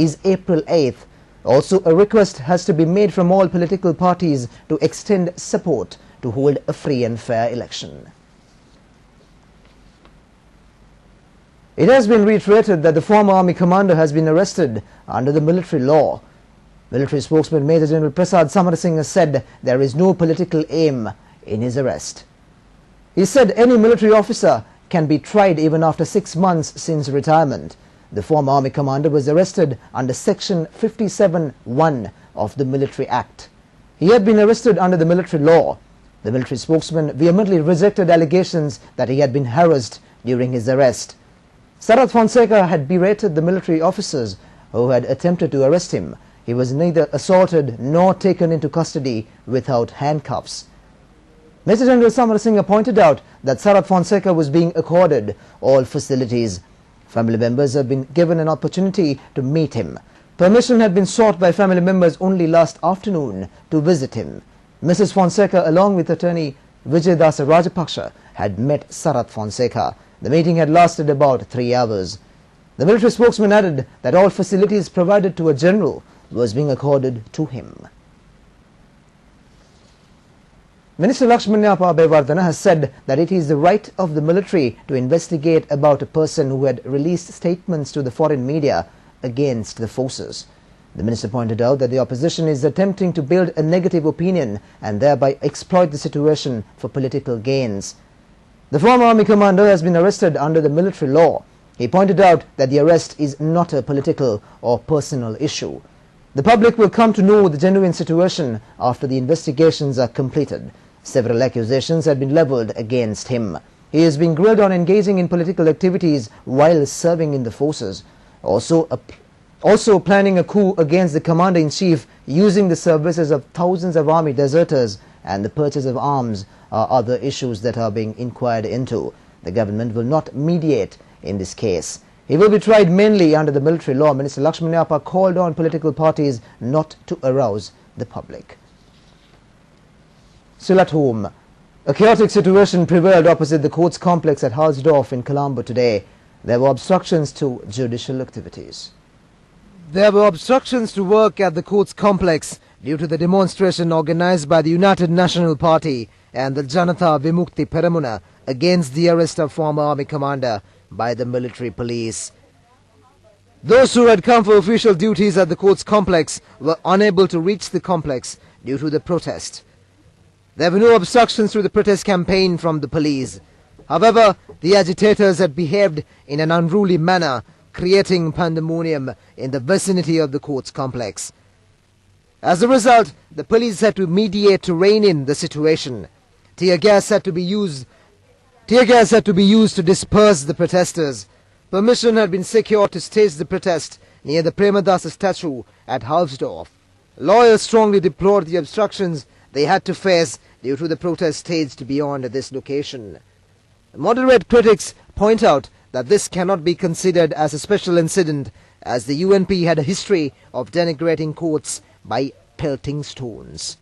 is April 8th. Also, a request has to be made from all political parties to extend support to hold a free and fair election. It has been reiterated that the former army commander has been arrested under the military law. Military spokesman Major General Prasad Samarasinghe said there is no political aim in his arrest. He said any military officer can be tried even after 6 months since retirement. The former army commander was arrested under Section 57(1) of the Military Act. He had been arrested under the military law. The military spokesman vehemently rejected allegations that he had been harassed during his arrest. Sarath Fonseca had berated the military officers who had attempted to arrest him. He was neither assaulted nor taken into custody without handcuffs. Major General Samarasinghe pointed out that Sarath Fonseca was being accorded all facilities. Family members have been given an opportunity to meet him. Permission had been sought by family members only last afternoon to visit him. Mrs. Fonseca, along with attorney Vijayadasa Rajapaksa, had met Sarath Fonseca. The meeting had lasted about 3 hours. The military spokesman added that all facilities provided to a general was being accorded to him. Minister Lakshmanyappa Abeyewardena has said that it is the right of the military to investigate about a person who had released statements to the foreign media against the forces. The minister pointed out that the opposition is attempting to build a negative opinion and thereby exploit the situation for political gains. The former army commander has been arrested under the military law. He pointed out that the arrest is not a political or personal issue. The public will come to know the genuine situation after the investigations are completed. Several accusations had been leveled against him. He is being grilled on engaging in political activities while serving in the forces. Also planning a coup against the commander-in-chief using the services of thousands of army deserters and the purchase of arms are other issues that are being inquired into. The government will not mediate in this case. He will be tried mainly under the military law. Minister Lakshmanyappa called on political parties not to arouse the public. Still at home, a chaotic situation prevailed opposite the courts complex at Halsdorf in Colombo today. There were obstructions to judicial activities. There were obstructions to work at the courts complex due to the demonstration organized by the United National Party and the Janata Vimukti Peramuna against the arrest of former army commander by the military police. Those who had come for official duties at the courts complex were unable to reach the complex due to the protest. There were no obstructions to the protest campaign from the police. However, the agitators had behaved in an unruly manner, creating pandemonium in the vicinity of the courts complex. As a result, the police had to mediate to rein in the situation. Tear gas had to be used to disperse the protesters. Permission had been secured to stage the protest near the Premadasa statue at Halsdorf. Lawyers strongly deplored the obstructions they had to face due to the protest staged beyond this location. Moderate critics point out that this cannot be considered as a special incident, as the UNP had a history of denigrating courts by pelting stones.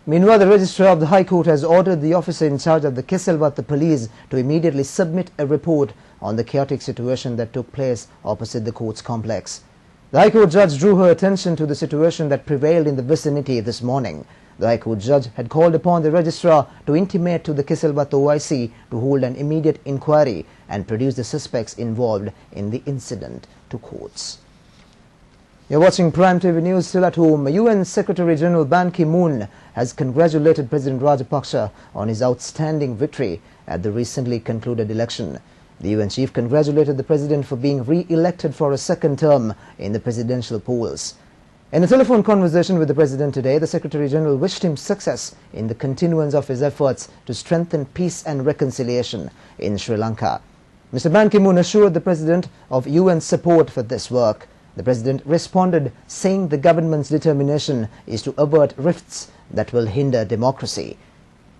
Meanwhile, the Registrar of the High Court has ordered the officer in charge of the Keselvatha police to immediately submit a report on the chaotic situation that took place opposite the courts complex. The High Court judge drew her attention to the situation that prevailed in the vicinity this morning. The High Court judge had called upon the registrar to intimate to the Keselvatha OIC to hold an immediate inquiry and produce the suspects involved in the incident to courts. You're watching Prime TV News. Still at home, UN Secretary General Ban Ki-moon has congratulated President Rajapaksa on his outstanding victory at the recently concluded election. The UN chief congratulated the president for being re-elected for a second term in the presidential polls. In a telephone conversation with the president today, the Secretary General wished him success in the continuance of his efforts to strengthen peace and reconciliation in Sri Lanka. Mr. Ban Ki-moon assured the president of UN support for this work. The president responded, saying the government's determination is to avert rifts that will hinder democracy.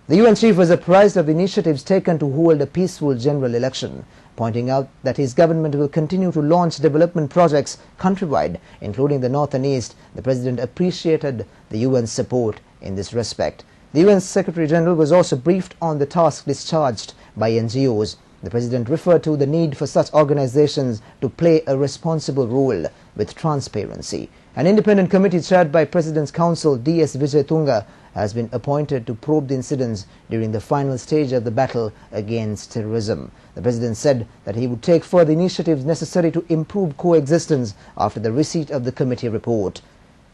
The UN chief was apprised of the initiatives taken to hold a peaceful general election, pointing out that his government will continue to launch development projects countrywide, including the north and east. The president appreciated the UN's support in this respect. The UN Secretary General was also briefed on the task discharged by NGOs. The President referred to the need for such organizations to play a responsible role with transparency. An independent committee chaired by President's Counsel D.S. Vijaytunga has been appointed to probe the incidents during the final stage of the battle against terrorism. The President said that he would take further initiatives necessary to improve coexistence after the receipt of the committee report.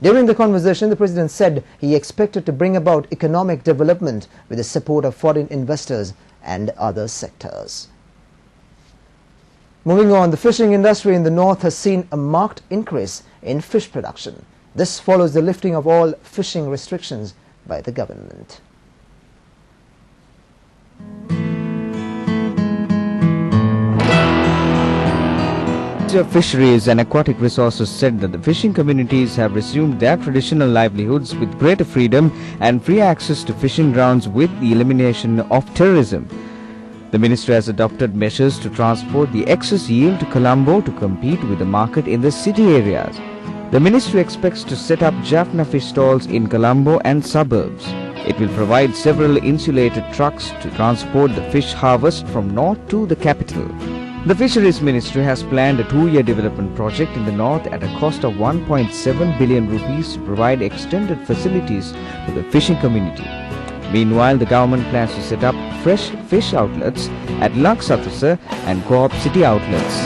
During the conversation, the President said he expected to bring about economic development with the support of foreign investors and other sectors. Moving on, the fishing industry in the north has seen a marked increase in fish production. This follows the lifting of all fishing restrictions by the government. Ministry of Fisheries and Aquatic Resources said that the fishing communities have resumed their traditional livelihoods with greater freedom and free access to fishing grounds with the elimination of terrorism. The ministry has adopted measures to transport the excess yield to Colombo to compete with the market in the city areas. The ministry expects to set up Jaffna fish stalls in Colombo and suburbs. It will provide several insulated trucks to transport the fish harvest from north to the capital. The Fisheries Ministry has planned a 2-year development project in the north at a cost of 1.7 billion rupees to provide extended facilities to the fishing community. Meanwhile, the government plans to set up fresh fish outlets at Lux Satrasa and Co-op City outlets.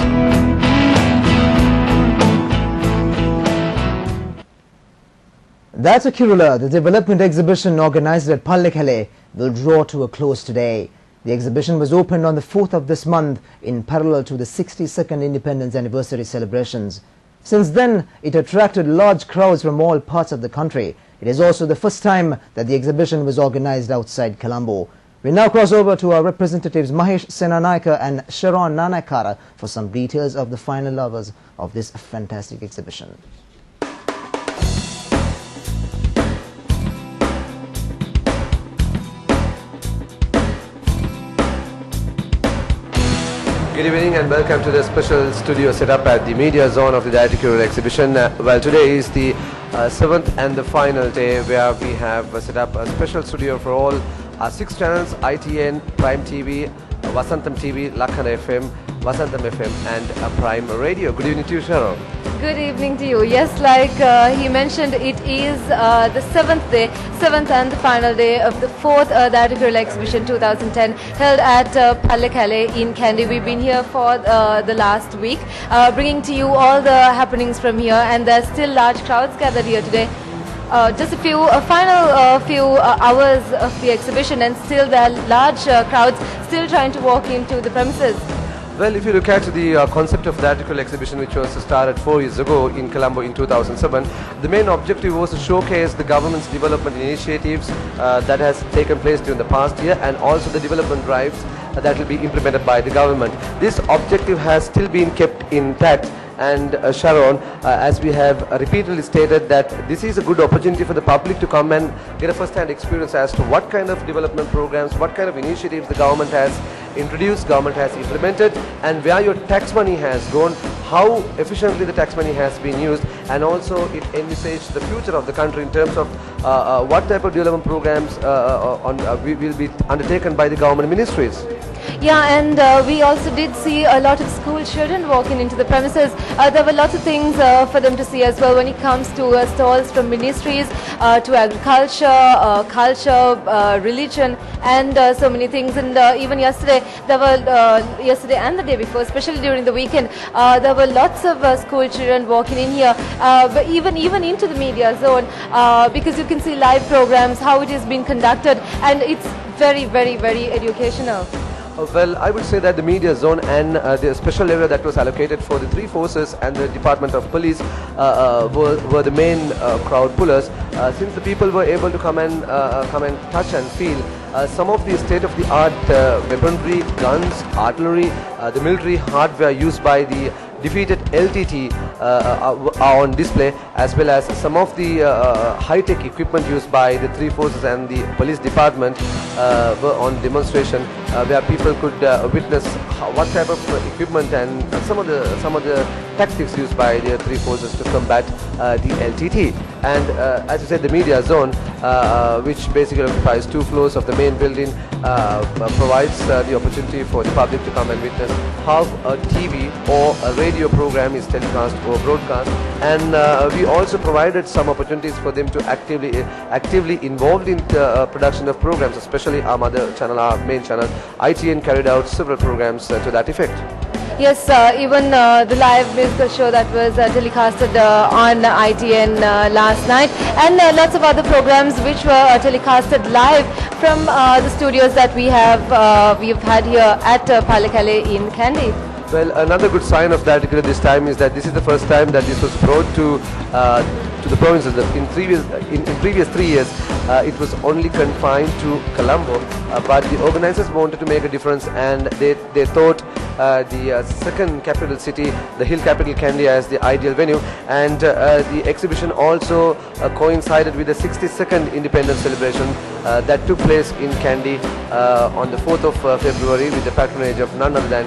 That's a Kerala. The development exhibition organized at Pallikhale will draw to a close today. The exhibition was opened on the 4th of this month in parallel to the 62nd Independence Anniversary celebrations. Since then, it attracted large crowds from all parts of the country. It is also the first time that the exhibition was organized outside Colombo. We now cross over to our representatives Mahesh Senanaika and Sharon Nanakara for some details of the final hours of this fantastic exhibition. Good evening and welcome to the special studio set up at the media zone of the Diatic exhibition. Well, today is the 7th and the final day where we have set up a special studio for all 6 channels: ITN, Prime TV, Vasantham TV, Lakhan FM, Vasantham FM and Prime Radio. Good evening to you, Sharon. Good evening to you. Yes, like he mentioned, it is the 7th and the final day of the 4th Diatic exhibition 2010 held at Pallikhale in Kandy. We've been here for the last week, bringing to you all the happenings from here, and there's still large crowds gathered here today. Just a few few hours of the exhibition, and still there are large crowds still trying to walk into the premises. Well, if you look at the concept of the article exhibition, which was started 4 years ago in Colombo in 2007, the main objective was to showcase the government's development initiatives that has taken place during the past year, and also the development drives that will be implemented by the government. This objective has still been kept intact. And Sharon, as we have repeatedly stated, that this is a good opportunity for the public to come and get a first-hand experience as to what kind of development programs, what kind of initiatives the government has introduced, government has implemented, and where your tax money has gone, how efficiently the tax money has been used, and also it envisages the future of the country in terms of what type of development programs will be undertaken by the government ministries. Yeah, and we also did see a lot of school children walking into the premises. There were lots of things for them to see as well when it comes to stalls from ministries to agriculture, culture, religion, and so many things. And even yesterday, there were yesterday and the day before, especially during the weekend, there were lots of school children walking in here, but even into the media zone, because you can see live programs, how it is being conducted, and it's very, very, very educational. Well, I would say that the media zone and the special area that was allocated for the 3 forces and the Department of Police were the main crowd pullers, since the people were able to come and touch and feel some of the state-of-the-art weaponry, guns, artillery, the military hardware used by the defeated LTT are on display, as well as some of the high-tech equipment used by the 3 forces and the police department were on demonstration, where people could witness what type of equipment and some of the tactics used by the 3 forces to combat the LTT. and as you said, the media zone, which basically occupies 2 floors of the main building, provides the opportunity for the public to come and witness how a TV or a radio program is telecast or broadcast, and we also provided some opportunities for them to actively involved in the production of programs, especially our mother channel, our main channel, ITN carried out several programs to that effect. Yes, even the live musical show that was telecasted on ITN last night, and lots of other programs which were telecasted live from the studios that we've had here at Pallekele in Kandy. Well, another good sign of that this time is that this is the first time that this was brought to the provinces. In previous 3 years, it was only confined to Colombo, but the organizers wanted to make a difference, and they thought the second capital city, the hill capital Kandy, as the ideal venue, and the exhibition also coincided with the 62nd independence celebration that took place in Kandy on the 4th of February with the patronage of none other than